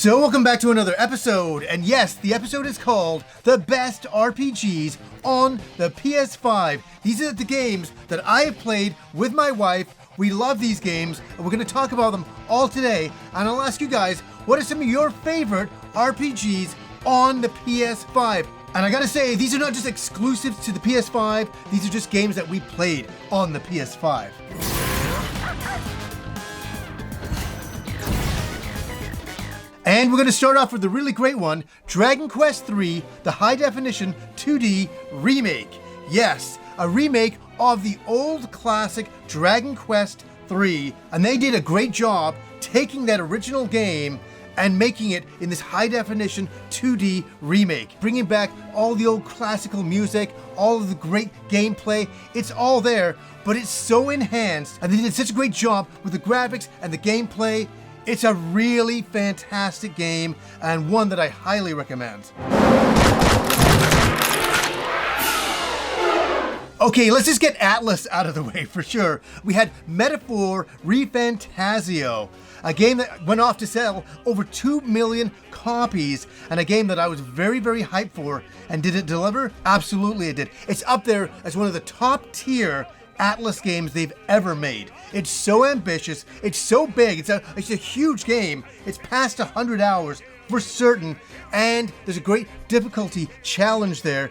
So welcome back to another episode, and yes, the episode is called The Best RPGs on the PS5. These are the games that I have played with my wife. We love these games, and we're going to talk about them all today, and I'll ask you guys, what are some of your favorite RPGs on the PS5? And I gotta say, these are not just exclusives to the PS5, these are just games that we played on the PS5. And we're going to start off with a really great one, Dragon Quest III, the high definition 2D remake. Yes, a remake of the old classic Dragon Quest III, and they did a great job taking that original game and making it in this high definition 2D remake, bringing back all the old classical music, all of the great gameplay. It's all there, but it's so enhanced, and they did such a great job with the graphics and the gameplay. It's a really fantastic game, and one that I highly recommend. Okay, let's just get Atlas out of the way for sure. We had Metaphor ReFantasio, a game that went off to sell over 2 million copies, and a game that I was very, very hyped for. And did it deliver? Absolutely it did. It's up there as one of the top tier Atlas games they've ever made. It's so ambitious, it's so big, it's a huge game. It's past 100 hours for certain, and there's a great difficulty challenge there.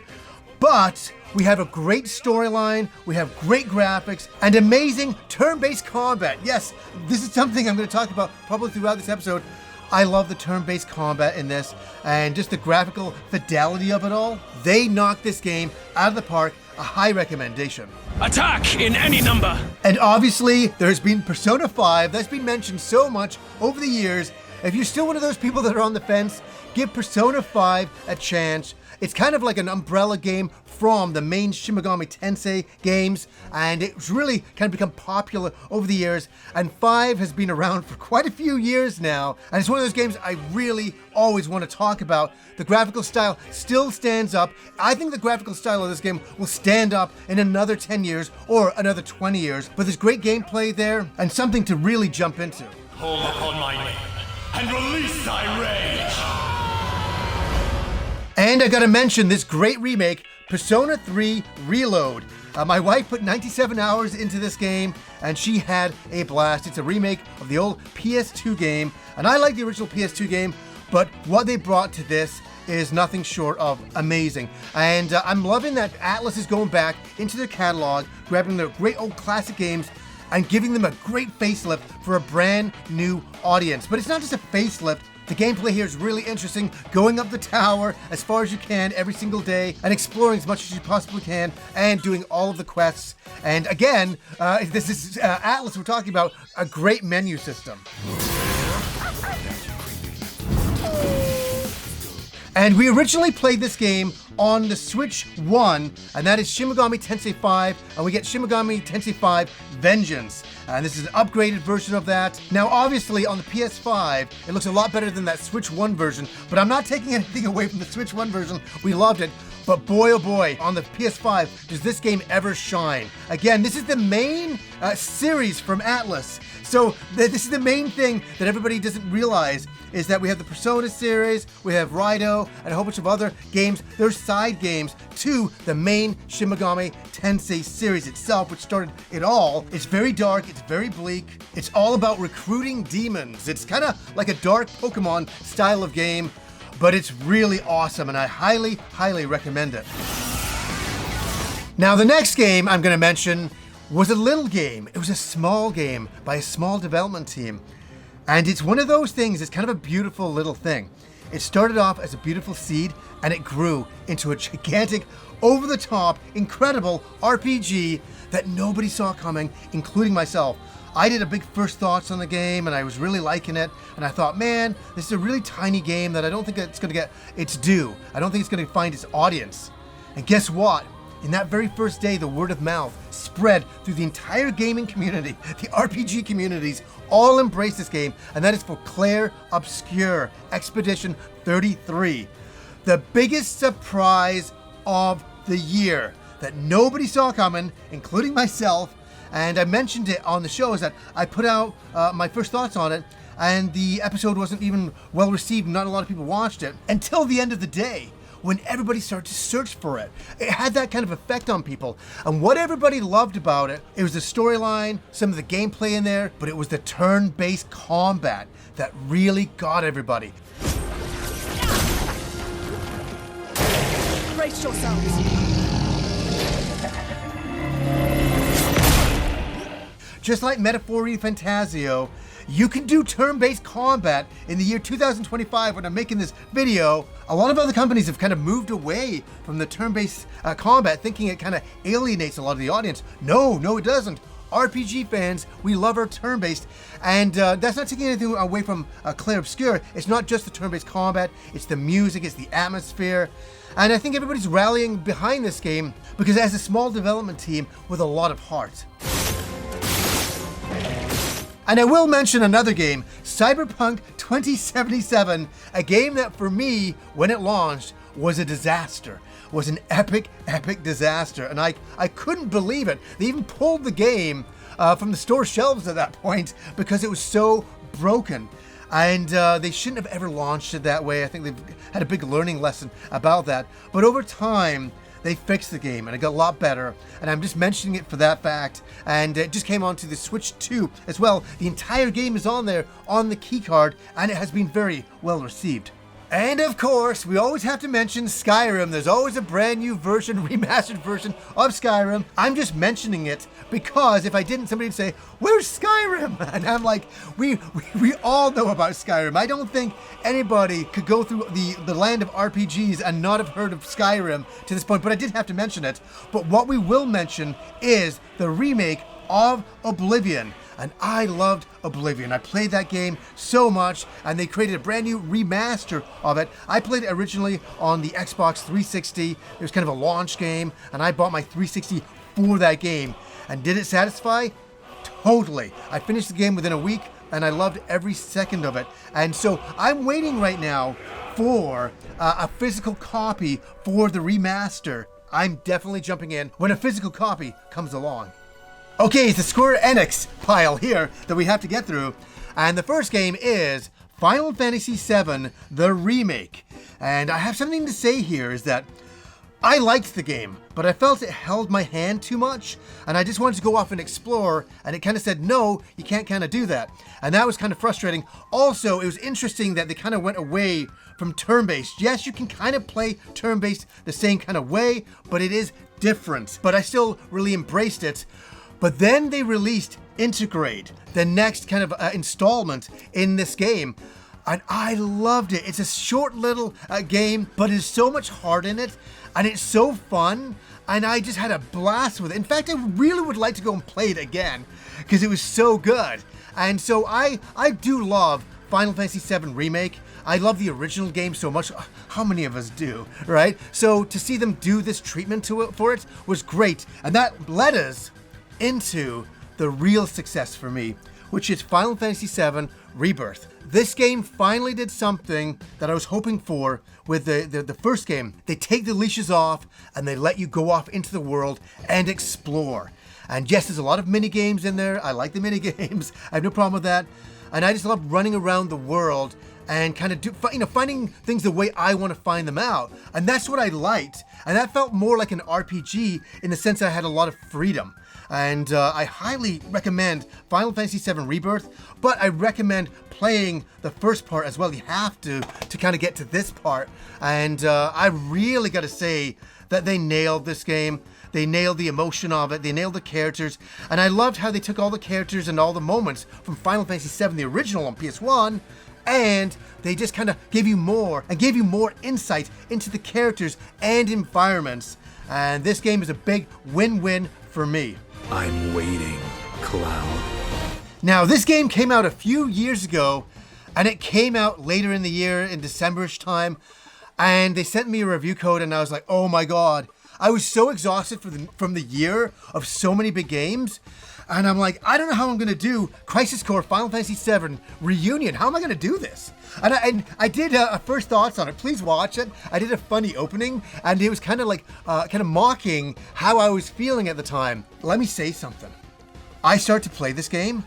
But we have a great storyline, we have great graphics, and amazing turn-based combat. Yes, this is something I'm going to talk about probably throughout this episode. I love the turn-based combat in this, and just the graphical fidelity of it all. They knocked this game out of the park. A high recommendation. Attack in any number! And obviously, there's been Persona 5 that's been mentioned so much over the years. If you're still one of those people that are on the fence, give Persona 5 a chance. It's kind of like an umbrella game from the main Shimagami Tensei games, and it's really kind of become popular over the years, and 5 has been around for quite a few years now, and it's one of those games I really always want to talk about. The graphical style still stands up. I think the graphical style of this game will stand up in another 10 years or another 20 years, but there's great gameplay there and something to really jump into. Call upon my name and release thy rage! And I gotta mention this great remake, Persona 3 Reload. My wife put 97 hours into this game, and she had a blast. It's a remake of the old PS2 game, and I like the original PS2 game, but what they brought to this is nothing short of amazing. And I'm loving that Atlas is going back into their catalog, grabbing their great old classic games, and giving them a great facelift for a brand new audience. But it's not just a facelift. The gameplay here is really interesting, going up the tower as far as you can every single day and exploring as much as you possibly can and doing all of the quests. And again, this is Atlas we're talking about, a great menu system. And we originally played this game on the Switch 1, and that is Shimagami Tensei 5, and we get Shimagami Tensei 5 Vengeance. And this is an upgraded version of that. Now, obviously, on the PS5, it looks a lot better than that Switch 1 version, but I'm not taking anything away from the Switch 1 version. We loved it. But boy, oh boy, on the PS5, does this game ever shine. Again, this is the main series from Atlas. So this is the main thing that everybody doesn't realize, is that we have the Persona series, we have Raido, and a whole bunch of other games. There's side games to the main Shimagami Tensei series itself, which started it all. It's very dark, it's very bleak. It's all about recruiting demons. It's kind of like a dark Pokemon style of game, but it's really awesome, and I highly, highly recommend it. Now, the next game I'm going to mention was a little game. It was a small game by a small development team. And it's one of those things, it's kind of a beautiful little thing. It started off as a beautiful seed, and it grew into a gigantic, over-the-top, incredible RPG that nobody saw coming, including myself. I did a big first thoughts on the game, and I was really liking it, and I thought, man, this is a really tiny game that I don't think it's going to get its due. I don't think it's going to find its audience. And guess what? In that very first day, the word of mouth spread through the entire gaming community. The RPG communities all embrace this game, and that is for Clair Obscur Expedition 33. The biggest surprise of the year that nobody saw coming, including myself, and I mentioned it on the show, is that I put out my first thoughts on it, and the episode wasn't even well received. Not a lot of people watched it until the end of the day, when everybody started to search for it. It had that kind of effect on people. And what everybody loved about it, it was the storyline, some of the gameplay in there, but it was the turn-based combat that really got everybody. Brace yourselves. Just like Metaphori Fantasio, you can do turn-based combat in the year 2025 when I'm making this video. A lot of other companies have kind of moved away from the turn-based combat, thinking it kind of alienates a lot of the audience. No, it doesn't. RPG fans, we love our turn-based, and that's not taking anything away from Clair Obscur. It's not just the turn-based combat, it's the music, it's the atmosphere, and I think everybody's rallying behind this game because it has a small development team with a lot of heart. And I will mention another game, Cyberpunk 2077, a game that for me, when it launched, was a disaster. Was an epic disaster. And I couldn't believe it. They even pulled the game from the store shelves at that point because it was so broken. And they shouldn't have ever launched it that way. I think they've had a big learning lesson about that. But over time, they fixed the game and it got a lot better, and I'm just mentioning it for that fact. And it just came onto the Switch 2 as well. The entire game is on there on the keycard, and it has been very well received. And of course, we always have to mention Skyrim. There's always a brand new version, remastered version of Skyrim. I'm just mentioning it because if I didn't, somebody would say, "Where's Skyrim?" And I'm like, we all know about Skyrim. I don't think anybody could go through the land of RPGs and not have heard of Skyrim to this point, but I did have to mention it. But what we will mention is the remake of Oblivion. And I loved Oblivion. I played that game so much, and they created a brand new remaster of it. I played it originally on the Xbox 360. It was kind of a launch game, and I bought my 360 for that game. And did it satisfy? Totally. I finished the game within a week, and I loved every second of it. And so I'm waiting right now for a physical copy for the remaster. I'm definitely jumping in when a physical copy comes along. Okay, it's the Square Enix pile here that we have to get through. And the first game is Final Fantasy VII, the remake. And I have something to say here is that I liked the game, but I felt it held my hand too much. And I just wanted to go off and explore, and it kind of said, no, you can't kind of do that. And that was kind of frustrating. Also, it was interesting that they kind of went away from turn-based. Yes, you can kind of play turn-based the same kind of way, but it is different. But I still really embraced it. But then they released Integrate, the next kind of installment in this game. And I loved it. It's a short little game, but there's so much heart in it. And it's so fun. And I just had a blast with it. In fact, I really would like to go and play it again because it was so good. And so I do love Final Fantasy VII Remake. I love the original game so much. How many of us do, right? So to see them do this treatment to it for it was great. And that led us into the real success for me, which is Final Fantasy VII Rebirth. This game finally did something that I was hoping for with the first game. They take the leashes off and they let you go off into the world and explore. And yes, there's a lot of mini games in there. I like the mini games. I have no problem with that. And I just love running around the world and kind of finding things the way I want to find them out. And that's what I liked. And that felt more like an RPG in the sense that I had a lot of freedom. And I highly recommend Final Fantasy VII Rebirth, but I recommend playing the first part as well. You have to kind of get to this part. And I really got to say that they nailed this game. They nailed the emotion of it. They nailed the characters. And I loved how they took all the characters and all the moments from Final Fantasy VII, the original on PS1, and they just kind of gave you more insight into the characters and environments. And this game is a big win-win for me. I'm waiting, Cloud. Now, this game came out a few years ago, and it came out later in the year, in December-ish time, and they sent me a review code, and I was like, oh my god. I was so exhausted from the year of so many big games, and I'm like, I don't know how I'm going to do Crisis Core Final Fantasy VII Reunion. How am I going to do this? And I did a first thoughts on it. Please watch it. I did a funny opening, and it was kind of like, kind of mocking how I was feeling at the time. Let me say something. I start to play this game.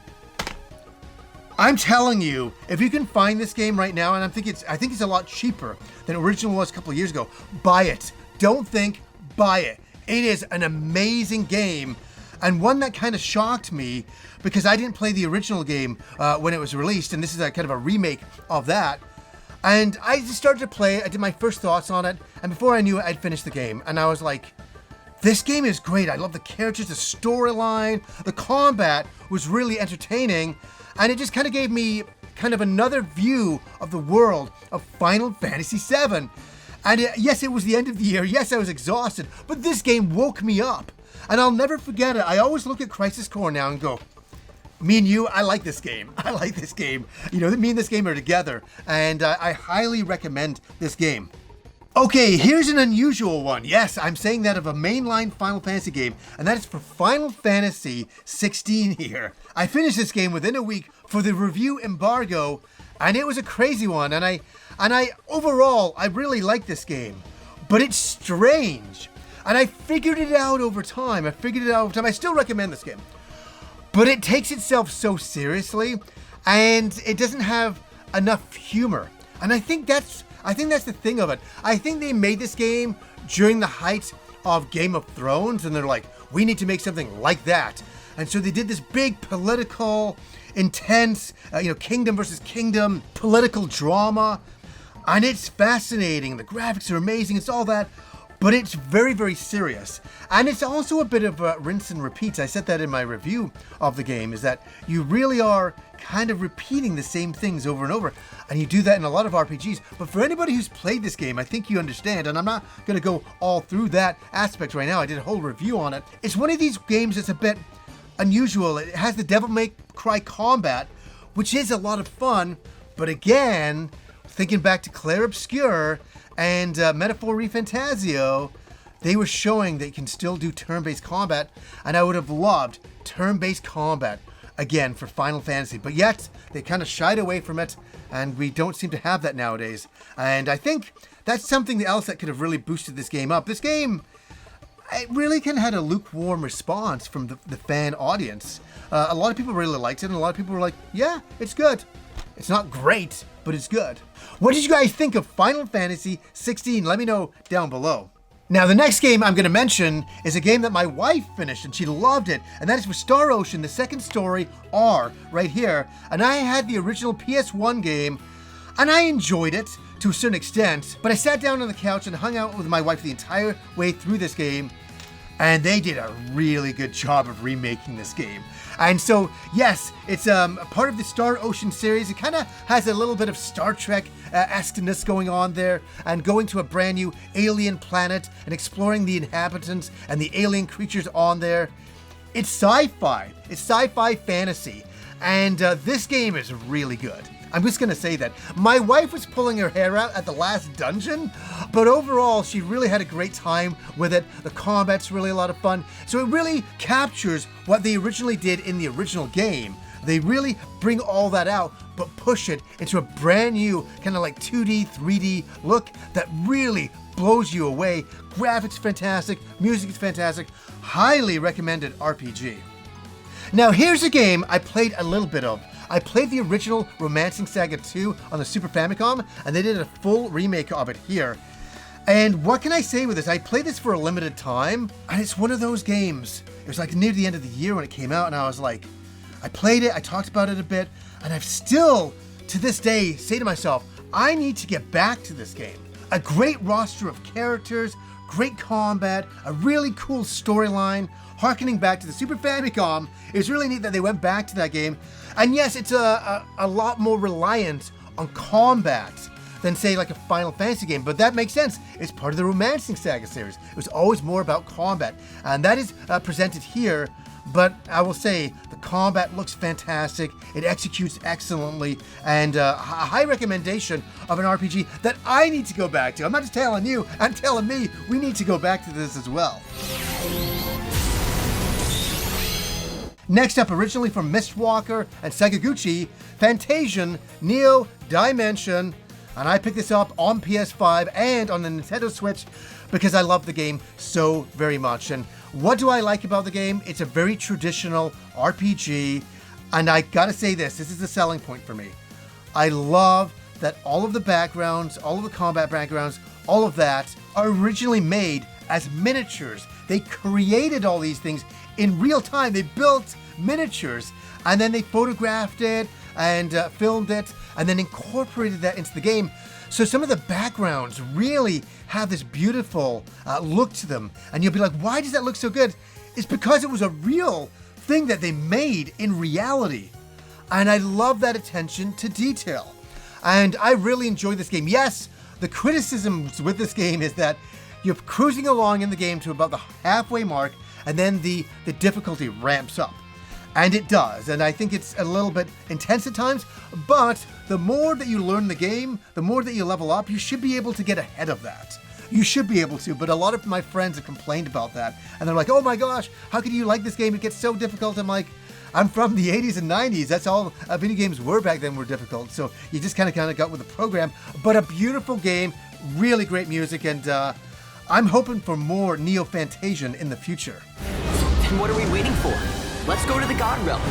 I'm telling you, if you can find this game right now, and I think it's a lot cheaper than the original was a couple of years ago, buy it. Don't think, buy it. It is an amazing game, and one that kind of shocked me because I didn't play the original game when it was released, and this is a kind of a remake of that. And I just started to play it. I did my first thoughts on it, and before I knew it, I'd finished the game, and I was like, this game is great. I love the characters, the storyline, the combat was really entertaining, and it just kind of gave me kind of another view of the world of Final Fantasy VII. And yes, it was the end of the year. Yes, I was exhausted, but this game woke me up. And I'll never forget it. I always look at Crisis Core now and go, me and you, I like this game. I like this game. You know, me and this game are together, and I highly recommend this game. Okay, here's an unusual one. Yes, I'm saying that of a mainline Final Fantasy game, and that is for Final Fantasy 16 here. I finished this game within a week for the review embargo, and it was a crazy one, and I overall, I really like this game, but it's strange, and I figured it out over time. I still recommend this game, but it takes itself so seriously, and it doesn't have enough humor, and I think that's the thing of it. I think they made this game during the height of Game of Thrones, and they're like, we need to make something like that. And so they did this big political, intense, kingdom versus kingdom, political drama. And it's fascinating. The graphics are amazing. It's all that. But it's very, very serious. And it's also a bit of a rinse and repeat. I said that in my review of the game, is that you really are kind of repeating the same things over and over. And you do that in a lot of RPGs. But for anybody who's played this game, I think you understand. And I'm not going to go all through that aspect right now. I did a whole review on it. It's one of these games that's a bit unusual. It has the Devil May Cry combat, which is a lot of fun. But again, thinking back to Clair Obscur and Metaphor ReFantazio, they were showing that you can still do turn-based combat, and I would have loved turn-based combat again for Final Fantasy, but yet they kind of shied away from it, and we don't seem to have that nowadays. And I think that's something else that could have really boosted this game up. This game, it really kind of had a lukewarm response from the fan audience. A lot of people really liked it, and a lot of people were like, yeah, it's good. It's not great, but it's good. What did you guys think of Final Fantasy 16? Let me know down below. Now, the next game I'm going to mention is a game that my wife finished, and she loved it, and that is for Star Ocean, the second story, R, right here. And I had the original PS1 game, and I enjoyed it to a certain extent, but I sat down on the couch and hung out with my wife the entire way through this game, and they did a really good job of remaking this game. And so, yes, it's part of the Star Ocean series. It kind of has a little bit of Star Trek-esqueness going on there, and going to a brand new alien planet and exploring the inhabitants and the alien creatures on there. It's sci-fi. It's sci-fi fantasy. And this game is really good. I'm just going to say that. My wife was pulling her hair out at the last dungeon, but overall, she really had a great time with it. The combat's really a lot of fun. So it really captures what they originally did in the original game. They really bring all that out, but push it into a brand new kind of like 2D, 3D look that really blows you away. Graphics fantastic, music is fantastic. Highly recommended RPG. Now here's a game I played a little bit of. I played the original Romancing Saga 2 on the Super Famicom, and they did a full remake of it here. And what can I say with this? I played this for a limited time, and it's one of those games. It was like near the end of the year when it came out, and I was like, I played it, I talked about it a bit, and I've still, to this day, say to myself, I need to get back to this game. A great roster of characters, great combat, a really cool storyline, harkening back to the Super Famicom. It was really neat that they went back to that game. And yes, it's a lot more reliant on combat than, say, like a Final Fantasy game, but that makes sense. It's part of the Romancing Saga series. It was always more about combat, and that is presented here, but I will say the combat looks fantastic, it executes excellently, and a high recommendation of an RPG that I need to go back to. I'm not just telling you, I'm telling me we need to go back to this as well. Next up, originally from Mistwalker and Sakaguchi, Fantasian Neo Dimension. And I picked this up on PS5 and on the Nintendo Switch because I love the game so very much. And what do I like about the game? It's a very traditional RPG. And I gotta say this is the selling point for me. I love that all of the backgrounds, all of the combat backgrounds, all of that are originally made as miniatures. They created all these things in real time. They built miniatures and then they photographed it and filmed it and then incorporated that into the game. So some of the backgrounds really have this beautiful look to them. And you'll be like, why does that look so good? It's because it was a real thing that they made in reality. And I love that attention to detail. And I really enjoy this game. Yes, the criticisms with this game is that you're cruising along in the game to about the halfway mark, and then the difficulty ramps up. And it does, and I think it's a little bit intense at times, but the more that you learn the game, the more that you level up, you should be able to get ahead of that. You should be able to, but a lot of my friends have complained about that, and they're like, oh my gosh, how could you like this game? It gets so difficult. I'm like, I'm from the 80s and 90s. That's all video games were back then, were difficult. So you just kind of got with the program. But a beautiful game, really great music, and I'm hoping for more Neo Fantasian in the future. Then what are we waiting for? Let's go to the God Realm.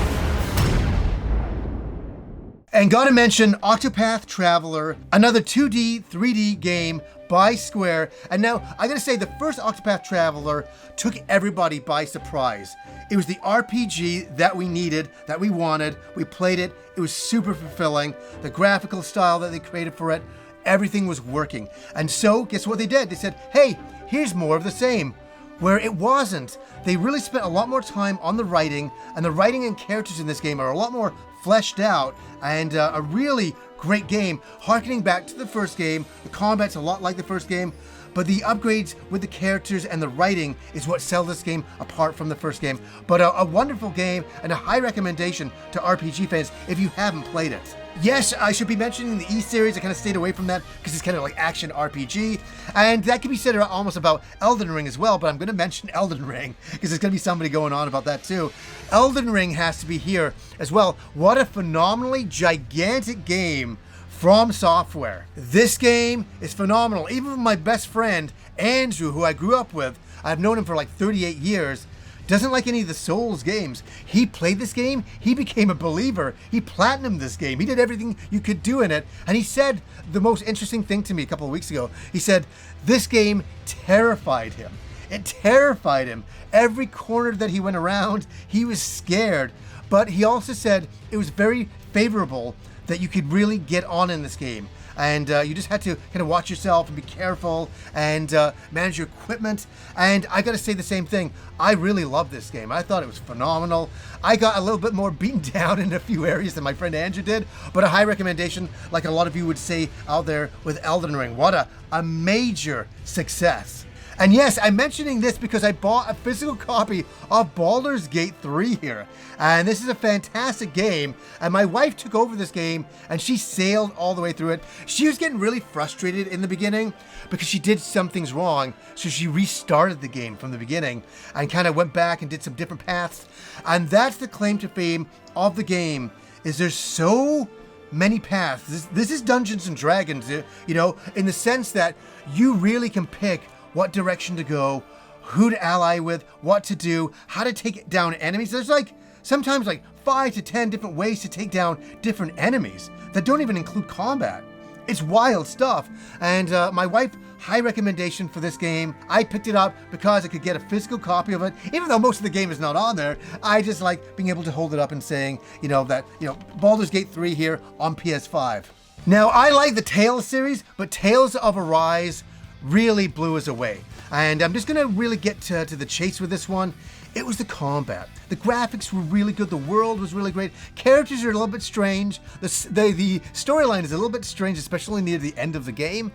And gotta mention Octopath Traveler, another 2D, 3D game by Square. And now, I gotta say, the first Octopath Traveler took everybody by surprise. It was the RPG that we needed, that we wanted. We played it. It was super fulfilling. The graphical style that they created for it, everything was working. And so, guess what they did? They said, hey, here's more of the same. Where it wasn't. They really spent a lot more time on the writing, and the writing and characters in this game are a lot more fleshed out, and a really great game, harkening back to the first game. The combat's a lot like the first game, but the upgrades with the characters and the writing is what sell this game apart from the first game. But a wonderful game and a high recommendation to RPG fans if you haven't played it. Yes, I should be mentioning the E-series. I kind of stayed away from that because it's kind of like action RPG. And that can be said almost about Elden Ring as well, but I'm going to mention Elden Ring because there's going to be somebody going on about that too. Elden Ring has to be here as well. What a phenomenally gigantic game from Software. This game is phenomenal. Even my best friend, Andrew, who I grew up with, I've known him for like 38 years, doesn't like any of the Souls games. He played this game, he became a believer, he platinumed this game, he did everything you could do in it, and he said the most interesting thing to me a couple of weeks ago. He said, this game terrified him. It terrified him. Every corner that he went around, he was scared. But he also said it was very favorable that you could really get on in this game. And you just had to kind of watch yourself and be careful and manage your equipment. And I gotta say the same thing. I really love this game. I thought it was phenomenal. I got a little bit more beaten down in a few areas than my friend Andrew did, but a high recommendation, like a lot of you would say out there with Elden Ring. What a major success. And yes, I'm mentioning this because I bought a physical copy of Baldur's Gate 3 here. And this is a fantastic game. And my wife took over this game and she sailed all the way through it. She was getting really frustrated in the beginning because she did some things wrong. So she restarted the game from the beginning and kind of went back and did some different paths. And that's the claim to fame of the game, is there's so many paths. This is Dungeons and Dragons, you know, in the sense that you really can pick what direction to go, who to ally with, what to do, how to take down enemies. There's like sometimes like 5 to 10 different ways to take down different enemies that don't even include combat. It's wild stuff. And my wife, high recommendation for this game. I picked it up because I could get a physical copy of it. Even though most of the game is not on there, I just like being able to hold it up and saying, you know, that, you know, Baldur's Gate 3 here on PS5. Now, I like the Tales series, but Tales of Arise really blew us away. And I'm just gonna really get to the chase with this one. It was the combat. The graphics were really good. The world was really great. Characters are a little bit strange. The storyline is a little bit strange, especially near the end of the game.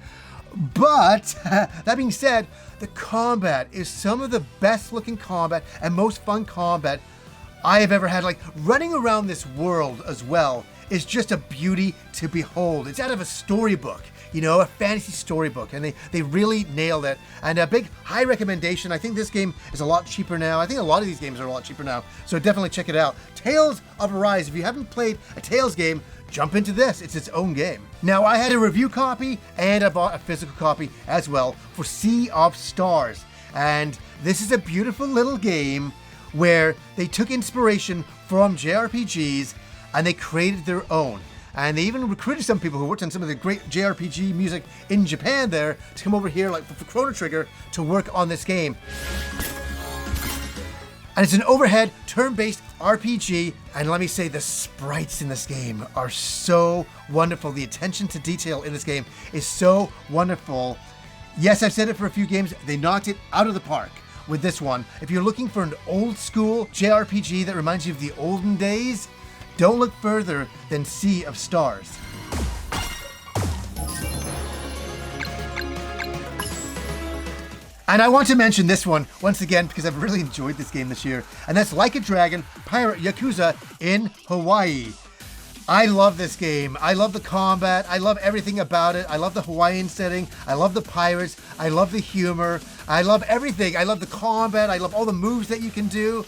But that being said, the combat is some of the best looking combat and most fun combat I have ever had. Like running around this world as well is just a beauty to behold. It's out of a storybook. You know, a fantasy storybook, and they really nailed it. And a big high recommendation. I think this game is a lot cheaper now. I think a lot of these games are a lot cheaper now, so definitely check it out. Tales of Arise. If you haven't played a Tales game, jump into this. It's its own game. Now, I had a review copy, and I bought a physical copy as well for Sea of Stars. And this is a beautiful little game where they took inspiration from JRPGs and they created their own. And they even recruited some people who worked on some of the great JRPG music in Japan there to come over here, like for Chrono Trigger, to work on this game. And it's an overhead, turn-based RPG, and let me say, the sprites in this game are so wonderful. The attention to detail in this game is so wonderful. Yes, I've said it for a few games, they knocked it out of the park with this one. If you're looking for an old-school JRPG that reminds you of the olden days, don't look further than Sea of Stars. And I want to mention this one once again because I've really enjoyed this game this year, and that's Like a Dragon Pirate Yakuza in Hawaii. I love this game. I love the combat. I love everything about it. I love the Hawaiian setting. I love the pirates. I love the humor. I love everything. I love the combat. I love all the moves that you can do.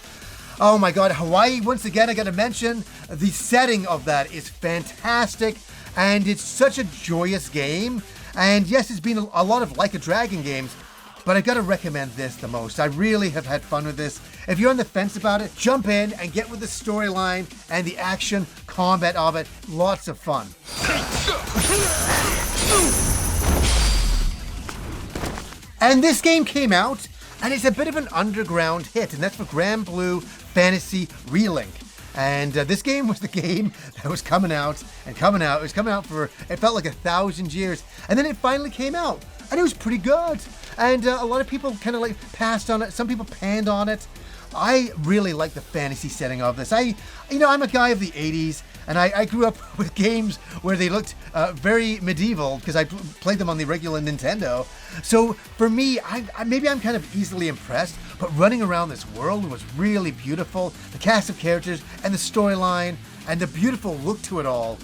Oh my God, Hawaii, once again, I gotta mention, the setting of that is fantastic, and it's such a joyous game. And yes, it's been a lot of Like a Dragon games, but I gotta recommend this the most. I really have had fun with this. If you're on the fence about it, jump in and get with the storyline and the action combat of it. Lots of fun. And this game came out, and it's a bit of an underground hit, and that's for Grand Blue Fantasy Relink. And this game was the game that was coming out and coming out. It was coming out for, it felt like 1,000 years. And then it finally came out, and it was pretty good. And a lot of people kind of like passed on it. Some people panned on it. I really like the fantasy setting of this. I'm a guy of the 80s, and I grew up with games where they looked very medieval because I played them on the regular Nintendo. So for me, maybe I'm kind of easily impressed, but running around this world was really beautiful. The cast of characters and the storyline and the beautiful look to it all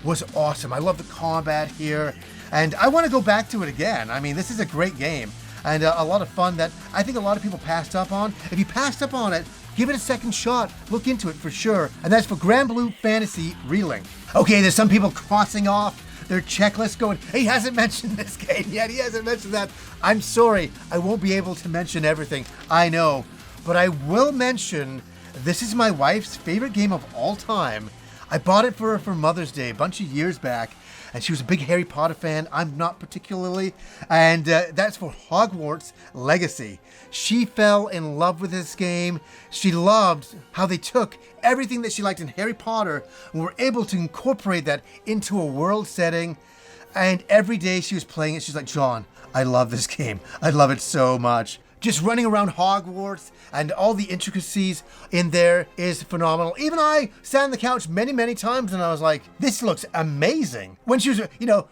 was awesome. I love the combat here, and I want to go back to it again. I mean, this is a great game. And a lot of fun that I think a lot of people passed up on. If you passed up on it, give it a second shot. Look into it for sure. And that's for Grand Blue Fantasy Relink. Okay, there's some people crossing off their checklist going, he hasn't mentioned this game yet. He hasn't mentioned that. I'm sorry, I won't be able to mention everything. I know. But I will mention, this is my wife's favorite game of all time. I bought it for her for Mother's Day a bunch of years back. And she was a big Harry Potter fan. I'm not particularly. And that's for Hogwarts Legacy. She fell in love with this game. She loved how they took everything that she liked in Harry Potter and were able to incorporate that into a world setting. And every day she was playing it, she's like, John, I love this game. I love it so much. Just running around Hogwarts and all the intricacies in there is phenomenal. Even I sat on the couch many, many times and I was like, this looks amazing. When she was,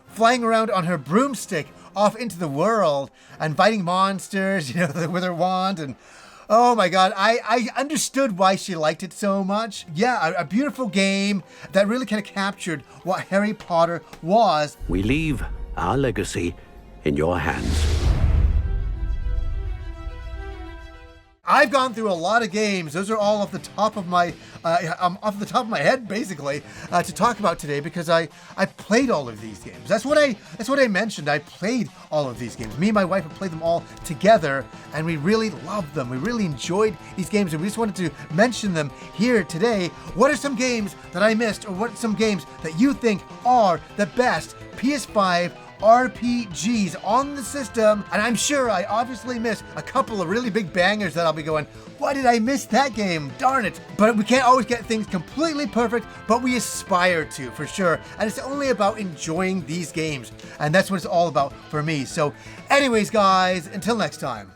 flying around on her broomstick off into the world and fighting monsters, with her wand. And oh my God, I understood why she liked it so much. Yeah, a beautiful game that really kind of captured what Harry Potter was. We leave our legacy in your hands. I've gone through a lot of games. Those are all off the top of my head, basically, to talk about today because I played all of these games. That's what I mentioned. I played all of these games. Me and my wife have played them all together, and we really loved them. We really enjoyed these games, and we just wanted to mention them here today. What are some games that I missed, or what are some games that you think are the best PS5 RPGs on the system? And I'm sure I obviously missed a couple of really big bangers that I'll be going, why did I miss that game? Darn it. But we can't always get things completely perfect, but we aspire to, for sure. And it's only about enjoying these games. And that's what it's all about for me. So anyways, guys, until next time.